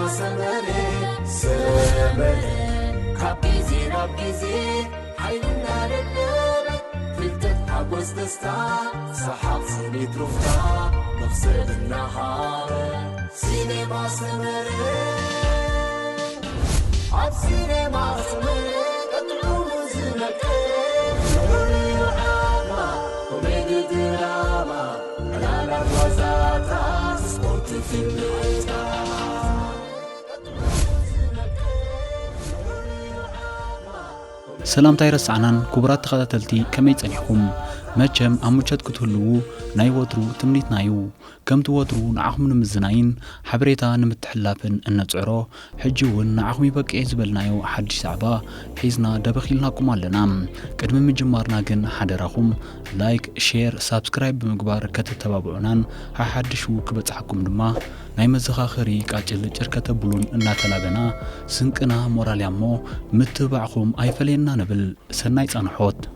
سمري سمري كابيزي رابيزي حيلنا للنار فلتت حبوز دستا سحاب سني تروفتا نفسد النهار سينما سمري عب سينما سمري تدعو مزنك شعوري وعاما كوميدي دراما لا وزاتا سبورت في الليلة سلام تايرس عنان كبرات تخاتلتي كمي تصنحكم ماتشم أموشت كتهلو ناي وطرو تمنيت نايو كم توطرو نعخم نمزناين حبريتا نمتحلافن النتعرو حجيون نعخم يبك إعزبال نايو حدش سعبا حيزنا دبخيلناكم علنا كدم من جمارنا جن حدراكم لايك شير سابسكرايب بمقبار كتتبابعنان حدشو كبتحكم دما ناي مزخاخري كاجل جركة بلون الناتلاغنا سنكنا موراليامو متبعكم أيفلينا نبل سنايت أنحوت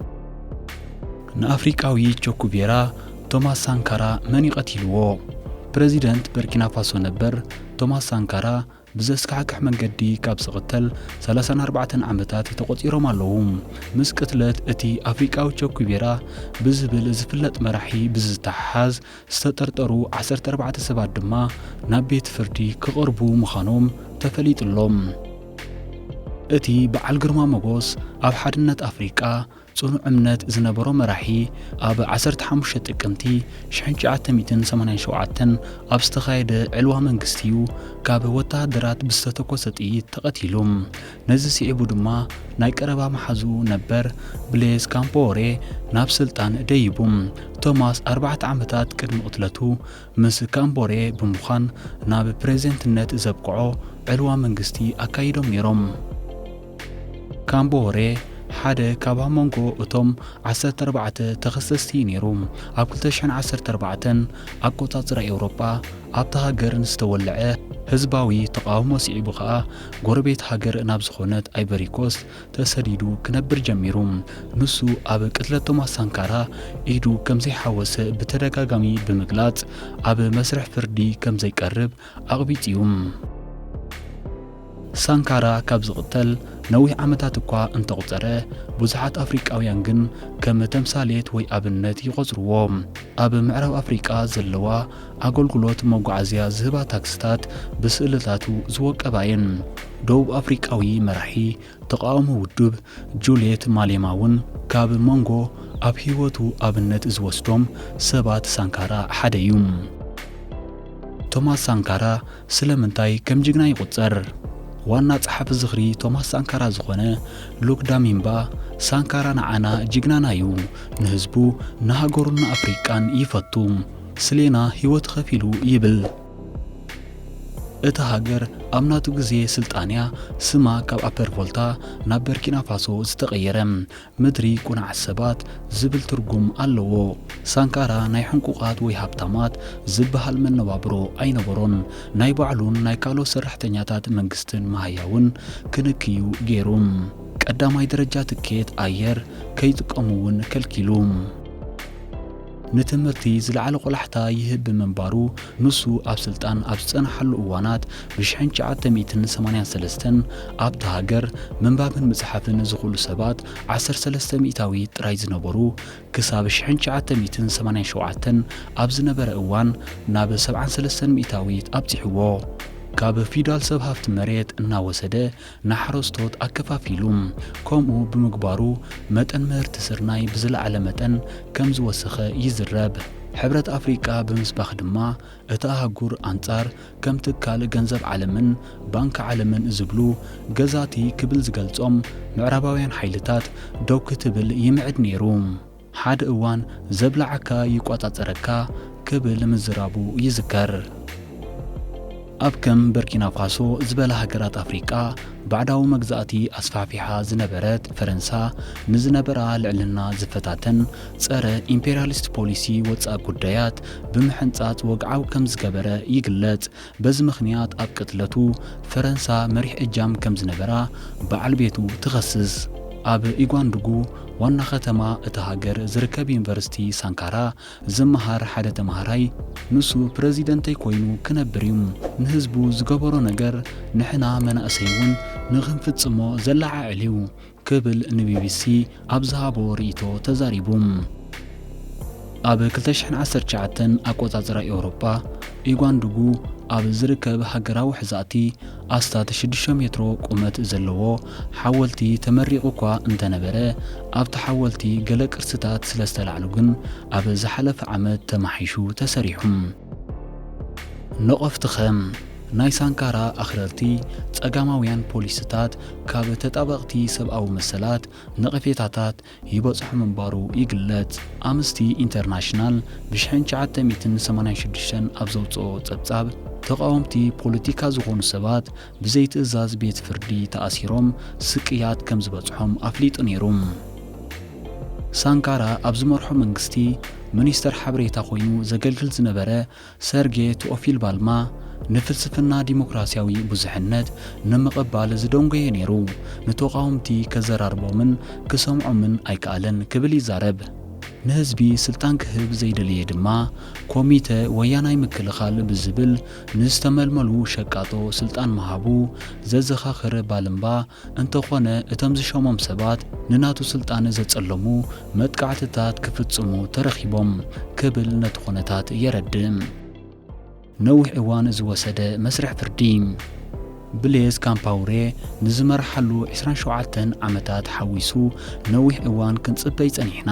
نأفريقاوي تشوكوبيرا توماس سانكارا من يقتلوه بريزيدنت بركينا فاسو نبر توماس سانكارا بزسكعك منقدي كابس قتل 34 عمتات تقطيرهم اللهم مسكتلت اتي أفريقاوي تشوكوبيرا بزبل زفلت مرحي بزتحاز ستطرطرو 14 سبات دما نبيت فردي كقربو مخانوم تفليت اللهم اتي بعل قرما مغوس اب حدنت أفريقا صنع امنت زنبرو مراحي اب 15 تقمتي شحنجعت ميتن 87 اب استخايد علوا منغستيو كاب وتادرات بستتكوسطي تقتيلوم نزي سيبو دما ناي قربا محزو نبر بليز كامبوري ناب سلطان ديبوم توماس 4 عامتات قدم قتلتو مس كامبوري بمخان ناب بريزنتنت زبقعو علوا منغستي اكايدوم نيروم كامبوري حدا كابا مونغو اتوم 14 تخصصتي نيروم اب 2014 اقوطاطر اوروبا اب تهاجر نستولعه حزباوي تقاومو سيبو خا غوربيت هاجر ناب زخونت ايبريكوست تسديدو كنبر جميروم نسو اب قتله توماس سانكارا ايدو كمزي حوس بتدغاغامي بمغلاط اب مسرح فردي كمزي قرب اقبيتيوم سانكارا كابز قتل نوي عمتات اكوا انت قطره بزحات افريقاويان جن كم تمثاليت وي ابنت يقصروهم اب معرب افريقا زلوا اغلغلوت موغعزيا زهبا تاكستات بسئلتاتو زوقباين دوب افريقاوي مرحي تقاوم ودب جوليت ماليماون كاب مونغو اب هيوتو ابنت زوستوم سبات سانكارا حديوم توماس سانكارا سلمنتاي كم جغنا يقصر وانا صحاب زخري توماس سانكارا زخونه لوك داميمبا سانكارا نعنا جغنانا يو نهزبو نهاغورنا افريقان يفتوم سلينا هيوت خفيلو يبل اتهاجر امناتو غزي سلطانيا سما كاب ابر فولتا نا بركينا فاسو استغيرم مدري كون عسبات زبل ترجم اللو سانكارا ناي حقوقات وي هابتامات زبحال من نوابرو اي نبرون ناي بعلون ناي كالو سرحتنياتات منغستن ماهياون كنكيو غيروم قداماي درجات كيت اير كيتقمون كلكيلوم نتمرتي زلعل قلحتا يهب منبارو نسو اب سلطان اب صنحل اوانات بشحنچ 183 اب تهاجر منبابن مصحفن زخلو سبات 13 ميتاوي طراي زنبرو كساب شحنچ 187 اب زنبر اوان ناب 73 ميتاوي اب تحوو كاب فيدال سب هافت مريت انا وسده نحرستوت اكفافيلوم كومو بمقبارو متن مرت سرناي بزل على متن كم زوسخه يزرب حبرت افريقا بمسبخ دما اتاهغور انصار كم تكال غنزب عالمن بانك عالمن زبلو غزاتي كبل زغلصوم معرباوين حيلتات دو كتبل يمعد نيروم حاد اوان زبلعكا يقطاطركا كبل مزرابو يذكر أبكم بركينا فاسو زبالة هجرات أفريقيا بعداو مجزاتي أصفافيها زنبرت فرنسا نزنبرا لعلنا زفتاتن صار إمبرياليست بوليسي واتساب قدايات بمحنصات وقعاو كم زقبرة يقلت بز مخنيات أب قتلتو فرنسا مريح إجام كم زنبرا بعل بيتو تخصص ኣብ ኢጓንዱጉ ዋና ከተማ እቲ ሃገር ዝርከብ ዩኒቨርሲቲ ሳንካራ ዝመሃር ሓደ ተማሃራይ ንሱ ፕሬዚደንተይ ኮይኑ ክነብር እዩ ንህዝቡ ዝገበሮ ነገር ንሕና መናእሰይ እውን ንኽንፍጽሞ ዘላዓዕል እዩ ክብል ንቢቢሲ ኣብ ዝሃቦ ርእይቶ ተዛሪቡ ኣብ 2019 ኣቆጻጽራ ኤውሮጳ ኢጓንዱጉ ኣብ ዝርከብ ሃገራዊ ሕዛእቲ ኣስታት 6 ሜትሮ ቁመት ዘለዎ ሓወልቲ ተመሪቑ እኳ እንተነበረ ኣብቲ ሓወልቲ ገለ ቅርስታት ስለ ዝተላዕሉ ግን ኣብ ዝሓለፈ ዓመት ተማሒሹ ተሰሪሑ ነቐፍትኸም ናይ ሳንካራ ኣኽረርቲ ጸጋማውያን ፖሊስታት ካብ ተጣበቕቲ ሰብኣዊ መሰላት ነቐፌታታት ይበጽሑ ምንባሩ ይግለጽ ኣምነስቲ ኢንተርናሽናል ብ1986 ኣብ ዘውፅኦ ጸብጻብ ተቃወምቲ ፖለቲካ ዝኾኑ ሰባት ብዘይትእዛዝ ቤት ፍርዲ ተኣሲሮም ስቅያት ከም ዝበጽሖም ኣፍሊጡ ነይሩ ሳንካራ ኣብ ዝመርሖ መንግስቲ ሚኒስተር ሓበሬታ ኮይኑ ዘገልግል ዝነበረ ሰርጌይ ቴኦፊል ባልማ ንፍልስፍና ዲሞክራሲያዊ ብዙሕነት ንምቕባል ዝደንጎየ ነይሩ ንተቃወምቲ ከዘራርቦምን ክሰምዖምን ኣይከኣለን ክብል ይዛረብ ንህዝቢ ስልጣን ክህብ ዘይደልየ ድማ ኮሚቴ ወያናይ ምክልኻል ብዝብል ንዝተመልመሉ ሸቃጦ ስልጣን መሃቡ ዘዘኻኽር ባልምባ እንተኾነ እቶም ዝሾሞም ሰባት ንናቱ ስልጣን ዘጸለሙ መጥቃዕትታት ክፍጽሙ ተረኺቦም ክብል ነቲ ኩነታት የረድእ ነዊሕ እዋን ዝወሰደ መስርሕ ፍርዲ ብሌዝ ካምፓውሬ ንዝመርሓሉ 27 ዓመታት ሓዊሱ ነዊሕ እዋን ክንጽበይ ጸኒሕና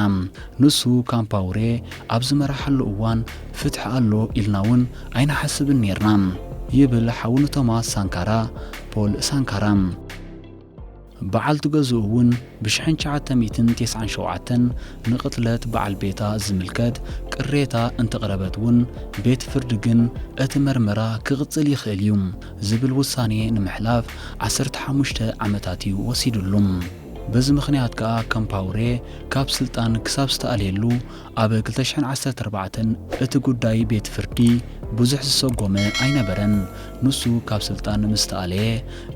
ንሱ ካምፓውሬ ኣብ ዝመርሓሉ እዋን ፍትሕ ኣሎ ኢልና እውን ኣይንሓስብን ነርና ይብል ሓውኑ ቶማስ ሳንካራ ፖል ሳንካራ በዓልቲ ገዝኡ እውን ብ1997 ንቕትለት በዓል ቤታ ዝምልከት ቅሬታ እንተቕረበት እውን ቤት ፍርዲ ግን እቲ መርመራ ክቕጽል ይኽእል እዩ ዝብል ውሳኔ ንምሕላፍ 15 ዓመታት እዩ ወሲዱሉ በዚ ምኽንያት ከዓ ካምፓውሬ ካብ ስልጣን ክሳብ ዝተኣልየሉ ኣብ 2014 እቲ ጉዳይ ቤት ፍርዲ ብዙሕ ዝሰጎመ ኣይነበረን ንሱ ካብ ስልጣን ምስተኣልየ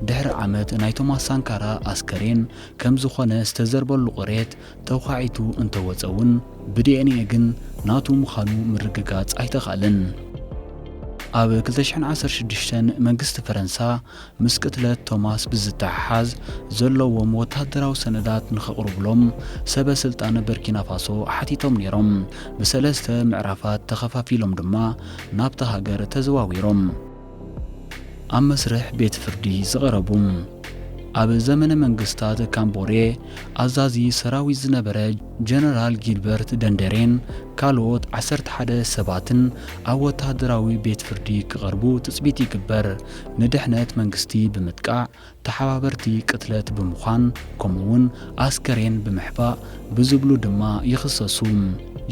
ድሕሪ ዓመት ናይ ቶማስ ሳንካራ ኣስከሬን ከም ዝኾነ ዝተዘርበሉ ቁሬት ተውኻዒቱ እንተወፀውን ብዲኤንኤ ግን ናቱ ምዃኑ ምርግጋጽ ኣይተኻልን ኣብ 2016 መንግስቲ ፈረንሳ ምስ ቅትለት ቶማስ ብዝተሓሓዝ ዘለዎም ወታደራዊ ሰነዳት ንኸቕርብሎም ሰበ ስልጣን በርኪና ፋሶ ሓቲቶም ነይሮም ብሰለስተ ምዕራፋት ተኸፋፊሎም ድማ ናብቲ ሃገር ተዘዋዊሮም ኣብ መስርሕ ቤት ፍርዲ ዝቐረቡ ኣብ ዘመነ መንግስታት ካምቦሬ ኣዛዚ ሰራዊት ዝነበረ ጀነራል ጊልበርት ደንደሬን ካልኦት 11 ሰባትን ኣብ ወታደራዊ ቤት ፍርዲ ክቐርቡ ትጽቢት ይግበር ንድሕነት መንግስቲ ብምጥቃዕ ተሓባበርቲ ቅትለት ብምዃን ከምኡውን ኣስከሬን ብምሕባእ ብዝብሉ ድማ ይኽሰሱ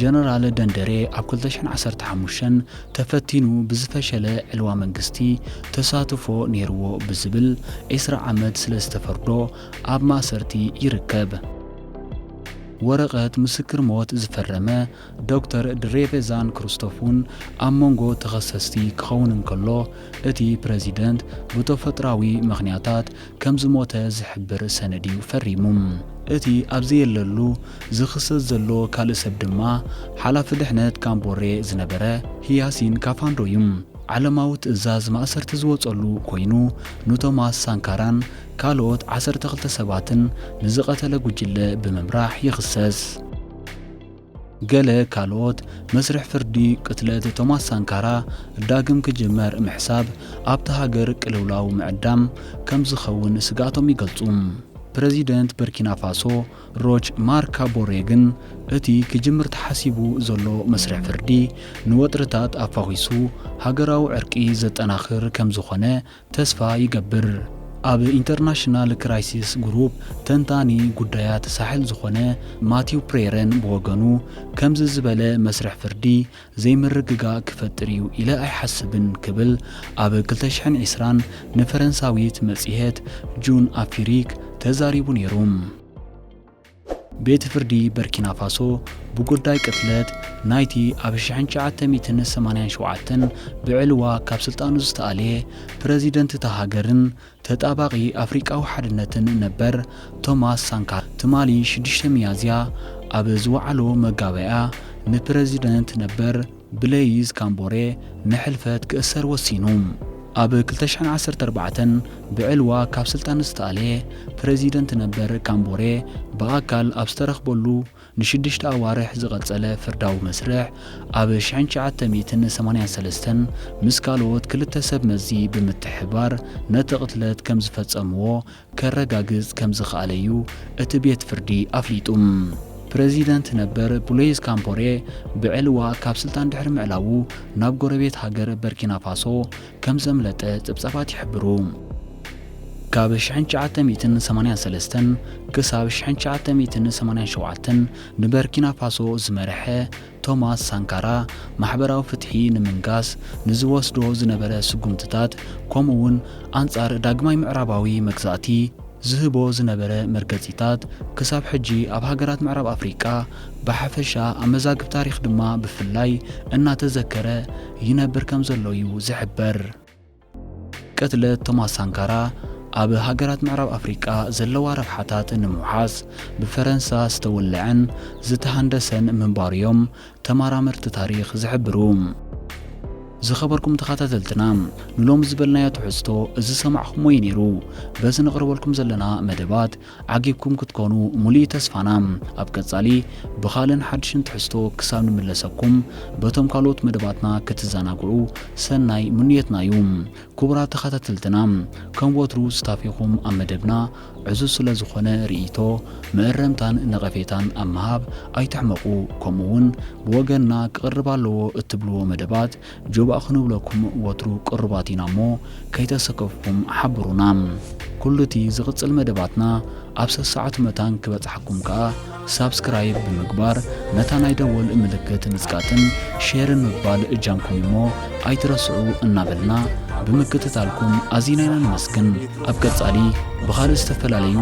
ጀነራል ደንደሬ ኣብ 2015 ተፈቲኑ ብዝፈሸለ ዕልዋ መንግስቲ ተሳትፎ ነይርዎ ብዝብል 20 ዓመት ስለ ዝተፈርዶ ኣብ ማእሰርቲ ይርከብ ወረቐት ምስክር ሞት ዝፈረመ ዶክተር ድሬቬዛን ክርስቶፉን ኣብ መንጎ ተኸሰስቲ ክኸውን እንከሎ እቲ ፕሬዚደንት ብተፈጥራዊ ምኽንያታት ከም ዝሞተ ዝሕብር ሰነድ ፈሪሙ እቲ ኣብዚ የለሉ ዝኽሰስ ዘሎ ካልእ ሰብ ድማ ሓላፊ ድሕነት ካምቦሬ ዝነበረ ሂያሲን ካፋንዶ እዩ ዓለማዊ ትእዛዝ ማእሰርቲ ዝወጸሉ ኮይኑ ንቶማስ ሳንካራን ካልኦት 12 ሰባትን ንዝቐተለ ጉጅለ ብምምራሕ ይኽሰስ ገለ ካልኦት መስርሕ ፍርዲ ቅትለት ቶማስ ሳንካራ ዳግም ክጅመር ምሕሳብ ኣብቲ ሃገር ቅልውላው ምዕዳም ከም ዝኸውን ስጋቶም ይገልጹ ፕሬዚደንት በርኪና ፋሶ ሮች ማርክ ካቦሬ ግን እቲ ክጅምር ተሓሲቡ ዘሎ መስርሕ ፍርዲ ንወጥርታት ኣፋኺሱ ሃገራዊ ዕርቂ ዘጠናኽር ከም ዝኾነ ተስፋ ይገብር ኣብ ኢንተርናሽናል ክራይሲስ ግሩፕ ተንታኒ ጉዳያት ሳሕል ዝኾነ ማቲው ፕሬረን ብወገኑ ከምዚ ዝበለ መስርሕ ፍርዲ ዘይምርግጋእ ክፈጥር እዩ ኢለ ኣይሓስብን ክብል ኣብ 2020 ንፈረንሳዊት መጽሔት ጁን ኣፍሪክ ተዛሪቡ ነይሩ ቤት ፍርዲ በርኪና ፋሶ ብጉዳይ ቅትለት ናይቲ ኣብ 1987 ብዕልዋ ካብ ስልጣኑ ዝተኣልየ ፕረዚደንት እታ ሃገርን ተጣባቂ ኣፍሪቃዊ ሓድነትን ነበር ቶማስ ሳንካራ ትማሊ 6 ሚያዝያ ኣብ ዝወዓሎ መጋበያ ንፕረዚደንት ነበር ብሌይዝ ካምቦሬ ንሕልፈት ክእሰር ወሲኑ ኣብ 2014 ብዕልዋ ካብ ስልጣን ዝተኣልየ ፕረዚደንት ነበር ካምቦሬ ብኣካል ኣብ ዝተረኽበሉ ንሽዱሽተ ኣዋርሕ ዝቐጸለ ፍርዳዊ መስርሕ ኣብ 1983 ምስ ካልኦት ክልተ ሰብ መዚ ብምትሕባር ነቲ ቅትለት ከም ዝፈጸምዎ ከረጋግጽ ከም ዝኽኣለ እዩ እቲ ቤት ፍርዲ ኣፍሊጡ። ፕረዚደንት ነበር ብሌይዝ ካምቦሬ ብዕልዋ ካብ ስልጣን ድሕሪ ምዕላው ናብ ጎረቤት ሃገር በርኪና ፋሶ ከም ዘምለጠ ጽብጻባት ይሕብሩ። ካብ 1983 ክሳብ 1987 ንበርኪና ፋሶ ዝመርሐ ቶማስ ሳንካራ ማሕበራዊ ፍትሒ ንምንጋስ ንዝወስዶ ዝነበረ ስጉምትታት ከምኡውን ኣንጻር ዳግማይ ምዕራባዊ መግዛእቲ ዝህቦ ዝነበረ መርገጺታት ክሳብ ሕጂ ኣብ ሃገራት ምዕራብ ኣፍሪቃ ብሓፈሻ ኣመዛግብ ታሪኽ ድማ ብፍላይ እናተዘከረ ይነብር ከም ዘሎ እዩ ዝሕበር። ቅትለት ቶማስ ሳንካራ ኣብ ሃገራት ምዕራብ ኣፍሪቃ ዘለዋ ረብሓታት ንምውሓስ ብፈረንሳ ዝተወልዐን ዝተሃንደሰን ምንባር እዮም ተመራመርቲ ታሪኽ ዝሕብሩ። ዝኸበርኩም ተኸታተልትና ንሎም ዝበልናዮ ትሕዝቶ እዚ ሰማዕኹሞ እዩ ነይሩ። በዚ ነቕርበልኩም ዘለና መደባት ዓጊብኩም ክትኮኑ ሙሉእ ተስፋና ኣብ ቀጻሊ ብኻልእን ሓድሽን ትሕዝቶ ክሳብ ንምለሰኩም በቶም ካልኦት መደባትና ክትዘናግዑ ሰናይ ምንየትና እዩ። ክቡራት ተኸታተልትና ከም ወትሩ ስታፊኹም ኣብ መደብና ዕዙዝ ስለ ዝኾነ ርእይቶ ምእረምታን ነቐፌታን ኣብ ምሃብ ኣይተሕመቑ። ከምኡውን ብወገንና ክቕርብ ኣለዎ እትብልዎ መደባት ጆባእ ክንብለኩም ወትሩ ቅርባት ኢና እሞ ከይተሰከፍኩም ሓብሩና። ኩሉ እቲ ዝቕጽል መደባትና ኣብ ሰዓቱ መታን ክበጽሐኩም ከዓ ሳብስክራይብ ብምግባር ነታ ናይ ደወል ምልክት ምጽቃትን ሼርን ምግባል እጃምኩም እሞ ኣይትረስዑ እናበልና ብምክትታልኩም ኣዚናይና ንመስግን። ኣብ ቀጻሊ ብኻልእ ዝተፈላለዩ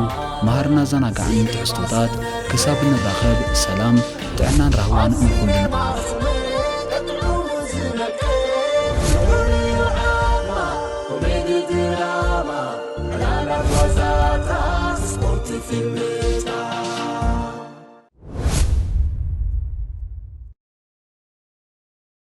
ማሃርና ዘናጋዕን ትሕዝቶታት ክሳብ ንራኸብ ሰላም ጥዕናን ራህዋን ንኹልና።